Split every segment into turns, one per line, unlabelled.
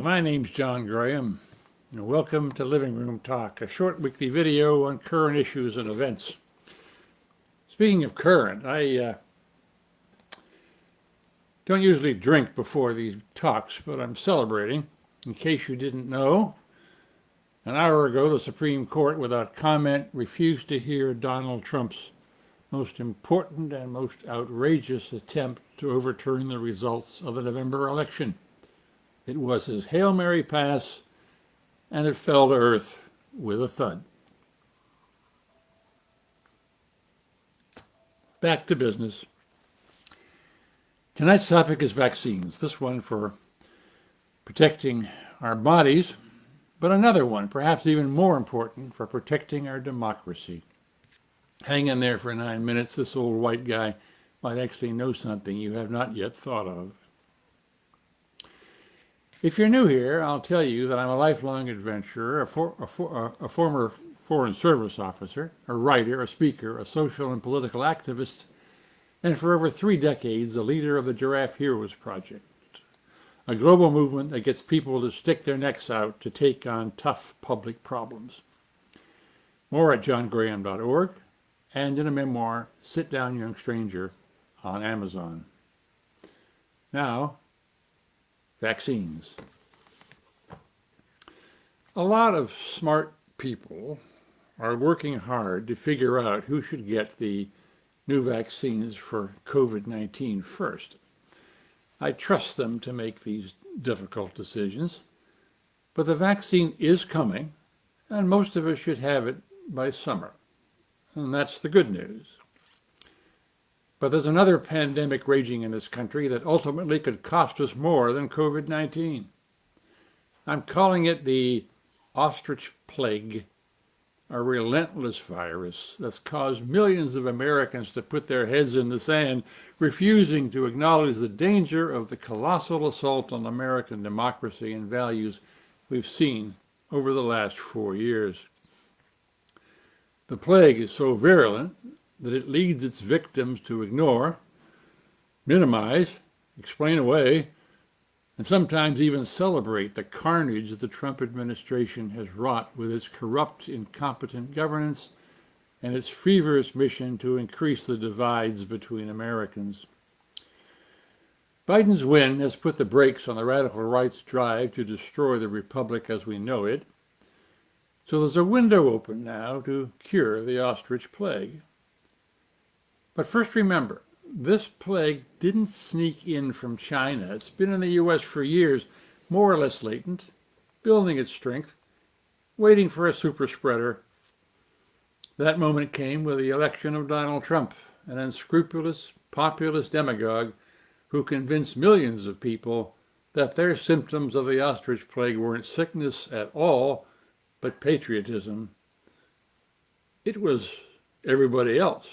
My name's John Graham, and welcome to Living Room Talk, a short weekly video on current issues and events. Speaking of current, I don't usually drink before these talks, but I'm celebrating. In case you didn't know, an hour ago, the Supreme Court, without comment, refused to hear Donald Trump's most important and most outrageous attempt to overturn the results of the November election. It was his Hail Mary pass, and it fell to earth with a thud. Back to business. Tonight's topic is vaccines, this one for protecting our bodies, but another one, perhaps even more important, for protecting our democracy. Hang in there for 9 minutes. This old white guy might actually know something you have not yet thought of. If you're new here, I'll tell you that I'm a lifelong adventurer, a former Foreign Service officer, a writer, a speaker, a social and political activist, and for over 3 decades, the leader of the Giraffe Heroes Project, a global movement that gets people to stick their necks out to take on tough public problems. More at johngraham.org and in a memoir, Sit Down, Young Stranger, on Amazon. Now, vaccines. A lot of smart people are working hard to figure out who should get the new vaccines for COVID-19 first. I trust them to make these difficult decisions, but the vaccine is coming, and most of us should have it by summer, and that's the good news. But there's another pandemic raging in this country that ultimately could cost us more than COVID-19. I'm calling it the Ostrich Plague, a relentless virus that's caused millions of Americans to put their heads in the sand, refusing to acknowledge the danger of the colossal assault on American democracy and values we've seen over the last 4 years. The plague is so virulent that it leads its victims to ignore, minimize, explain away, and sometimes even celebrate the carnage the Trump administration has wrought with its corrupt, incompetent governance and its feverish mission to increase the divides between Americans. Biden's win has put the brakes on the radical right's drive to destroy the republic as we know it, so there's a window open now to cure the Ostrich Plague. But first remember, this plague didn't sneak in from China. It's been in the U.S. for years, more or less latent, building its strength, waiting for a super spreader. That moment came with the election of Donald Trump, an unscrupulous, populist demagogue who convinced millions of people that their symptoms of the Ostrich Plague weren't sickness at all, but patriotism. It was everybody else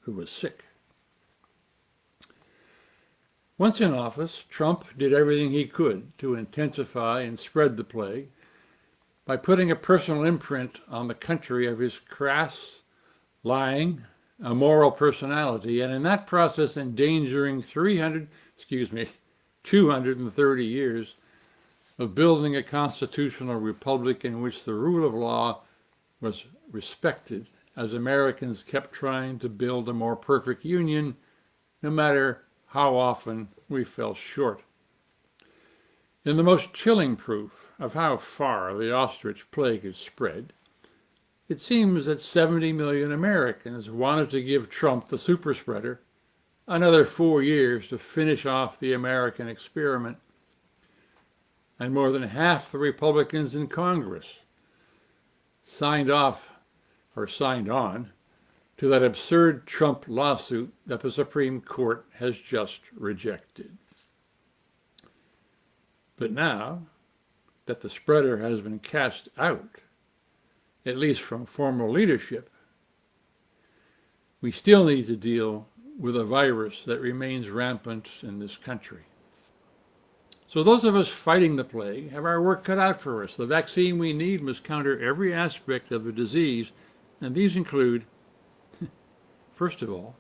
who was sick. Once in office, Trump did everything he could to intensify and spread the plague by putting a personal imprint on the country of his crass, lying, immoral personality, and in that process endangering 230 years of building a constitutional republic in which the rule of law was respected as Americans kept trying to build a more perfect union, no matter how often we fell short. In the most chilling proof of how far the Ostrich Plague has spread, it seems that 70 million Americans wanted to give Trump, the super spreader, another 4 years to finish off the American experiment. And more than half the Republicans in Congress signed on to that absurd Trump lawsuit that the Supreme Court has just rejected. But now that the spreader has been cast out, at least from formal leadership, we still need to deal with a virus that remains rampant in this country. So those of us fighting the plague have our work cut out for us. The vaccine we need must counter every aspect of the disease, and these include, first of all,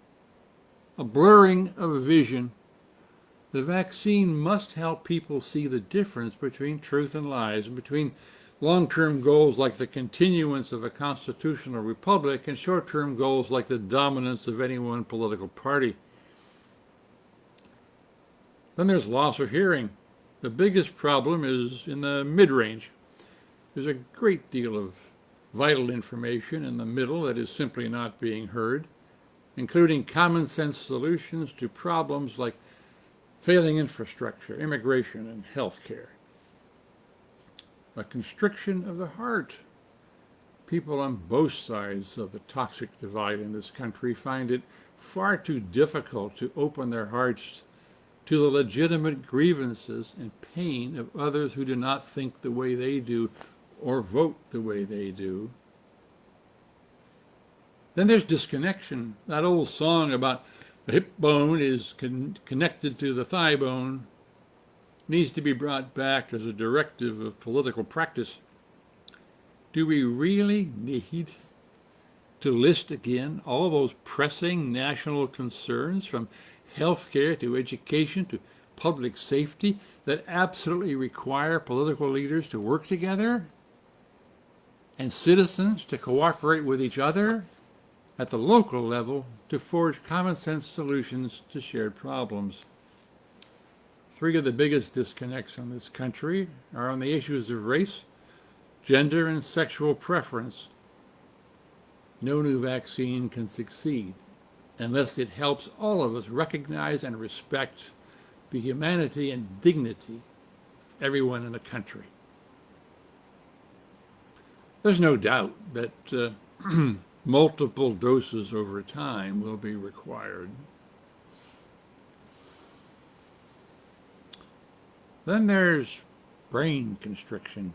a blurring of vision The vaccine must help people see the difference between truth and lies, and between long-term goals like the continuance of a constitutional republic and short-term goals like the dominance of any one political party. Then there's loss of hearing. The biggest problem is in the mid-range. There's a great deal of vital information in the middle that is simply not being heard, including common sense solutions to problems like failing infrastructure, immigration, and health care. A constriction of the heart. People on both sides of the toxic divide in this country find it far too difficult to open their hearts to the legitimate grievances and pain of others who do not think the way they do or vote the way they do. Then there's disconnection. That old song about the hip bone is connected to the thigh bone needs to be brought back as a directive of political practice. Do we really need to list again all those pressing national concerns, from healthcare to education to public safety, that absolutely require political leaders to work together and citizens to cooperate with each other at the local level to forge common sense solutions to shared problems? Three of the biggest disconnects in this country are on the issues of race, gender, and sexual preference. No new vaccine can succeed unless it helps all of us recognize and respect the humanity and dignity of everyone in the country. There's no doubt that multiple doses over time will be required. Then there's brain constriction.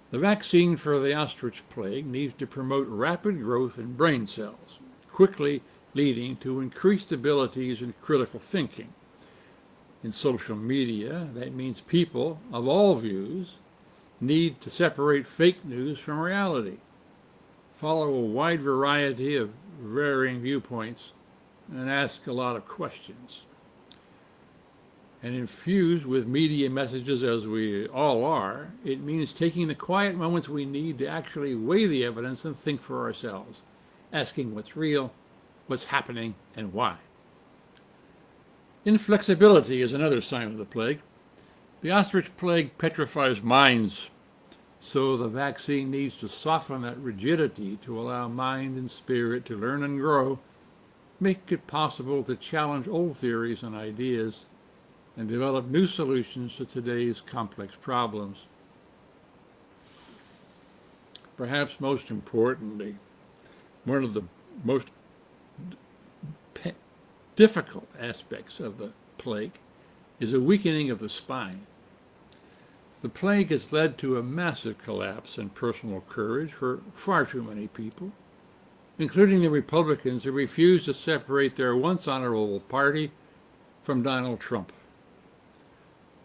The vaccine for the Ostrich Plague needs to promote rapid growth in brain cells, quickly leading to increased abilities in critical thinking. In social media, that means people of all views need to separate fake news from reality, follow a wide variety of varying viewpoints, and ask a lot of questions. And infused with media messages, as we all are, it means taking the quiet moments we need to actually weigh the evidence and think for ourselves, asking what's real, what's happening, and why. Inflexibility is another sign of the plague. The Ostrich Plague petrifies minds, so the vaccine needs to soften that rigidity to allow mind and spirit to learn and grow, make it possible to challenge old theories and ideas, and develop new solutions to today's complex problems. Perhaps most importantly, one of the most difficult aspects of the plague is a weakening of the spine. The plague has led to a massive collapse in personal courage for far too many people, including the Republicans who refuse to separate their once honorable party from Donald Trump.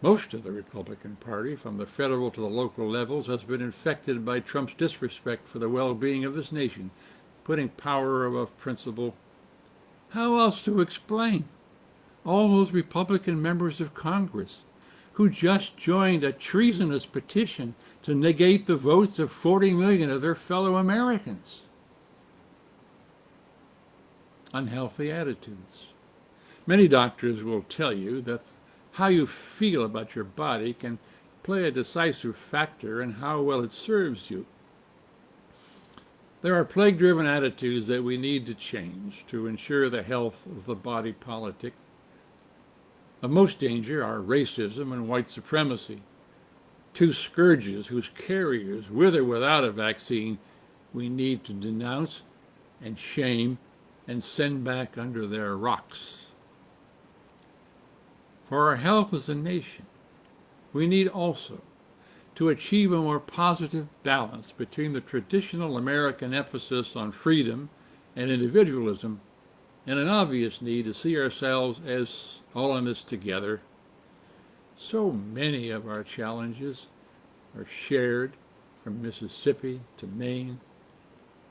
Most of the Republican Party, from the federal to the local levels, has been infected by Trump's disrespect for the well-being of this nation, putting power above principle. How else to explain all those Republican members of Congress who just joined a treasonous petition to negate the votes of 40 million of their fellow Americans? Unhealthy attitudes. Many doctors will tell you that how you feel about your body can play a decisive factor in how well it serves you. There are plague-driven attitudes that we need to change to ensure the health of the body politic. Of most danger are racism and white supremacy, two scourges whose carriers, with or without a vaccine, we need to denounce and shame and send back under their rocks. For our health as a nation, we need also to achieve a more positive balance between the traditional American emphasis on freedom and individualism and an obvious need to see ourselves as all in this together. So many of our challenges are shared from Mississippi to Maine,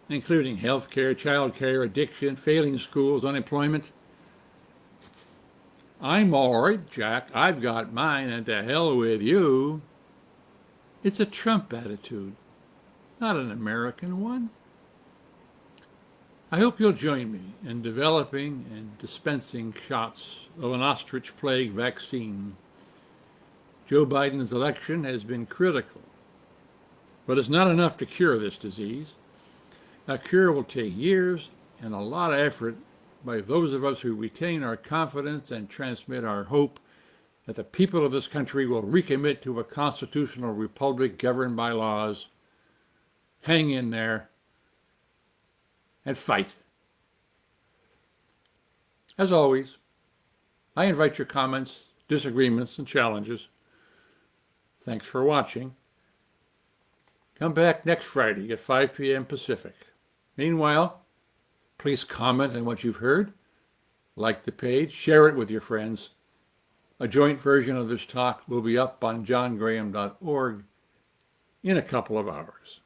including health care, child care, addiction, failing schools, unemployment. I'm all right, Jack. I've got mine, and to hell with you. It's a Trump attitude, not an American one. I hope you'll join me in developing and dispensing shots of an Ostrich Plague vaccine. Joe Biden's election has been critical, but it's not enough to cure this disease. A cure will take years and a lot of effort by those of us who retain our confidence and transmit our hope that the people of this country will recommit to a constitutional republic governed by laws. Hang in there and fight. As always, I invite your comments, disagreements, and challenges. Thanks for watching. Come back next Friday at 5 p.m. Pacific. Meanwhile, please comment on what you've heard, like the page, share it with your friends. A joint version of this talk will be up on johngraham.org in a couple of hours.